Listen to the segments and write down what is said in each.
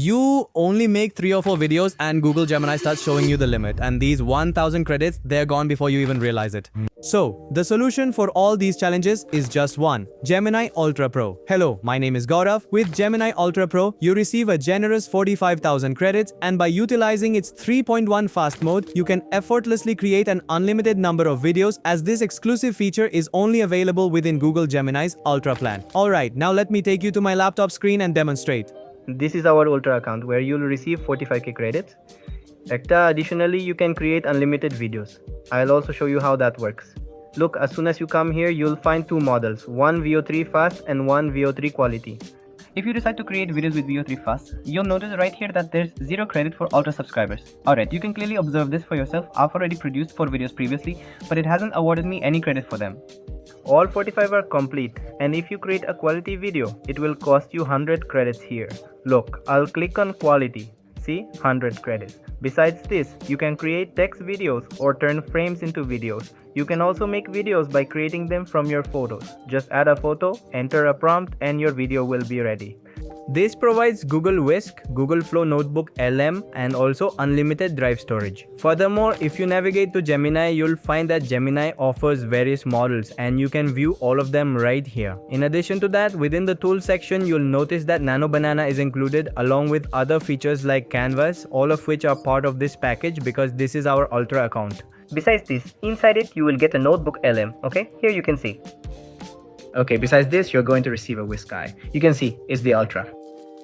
You only make 3 or 4 videos and Google Gemini starts showing you the limit, and these 1000 credits, they're gone before you even realize it. So, the solution for all these challenges is just one: Gemini Ultra Pro. Hello, my name is Gaurav. With Gemini Ultra Pro, you receive a generous 45,000 credits, and by utilizing its 3.1 fast mode, you can effortlessly create an unlimited number of videos, as this exclusive feature is only available within Google Gemini's Ultra plan. Alright, now let me take you to my laptop screen and demonstrate. This is our Ultra account where you'll receive 45k credits. Additionally, you can create unlimited videos. I'll also show you how that works. Look, as soon as you come here, you'll find two models, one VO3 fast and one VO3 quality. If you decide to create videos with VO3 fast, you'll notice right here that there's 0 credit for Ultra subscribers. Alright, you can clearly observe this for yourself. I've already produced 4 videos previously, but it hasn't awarded me any credit for them. All 45 are complete, and if you create a quality video, it will cost you 100 credits here. Look, I'll click on quality. See, 100 credits. Besides this, you can create text videos or turn frames into videos. You can also make videos by creating them from your photos. Just add a photo, enter a prompt, and your video will be ready. This provides Google Whisk, Google Flow Notebook LM, and also unlimited drive storage. Furthermore, if you navigate to Gemini, you'll find that Gemini offers various models and you can view all of them right here. In addition to that, within the tools section, you'll notice that Nano Banana is included along with other features like Canvas, all of which are part of this package because this is our Ultra account. Besides this, inside it you will get a notebook LM, okay? Here you can see. Okay, besides this, you're going to receive a Whisk Eye. You can see, it's the Ultra.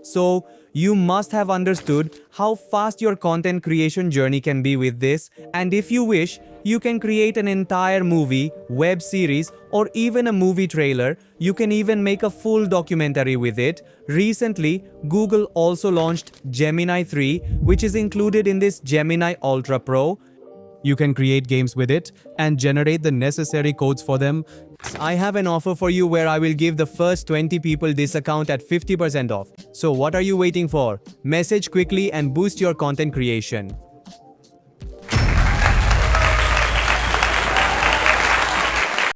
So, you must have understood how fast your content creation journey can be with this, and if you wish, you can create an entire movie, web series, or even a movie trailer. You can even make a full documentary with it. Recently, Google also launched Gemini 3, which is included in this Gemini Ultra Pro. You can create games with it and generate the necessary codes for them. I have an offer for you where I will give the first 20 people this account at 50% off. So what are you waiting for? Message quickly and boost your content creation.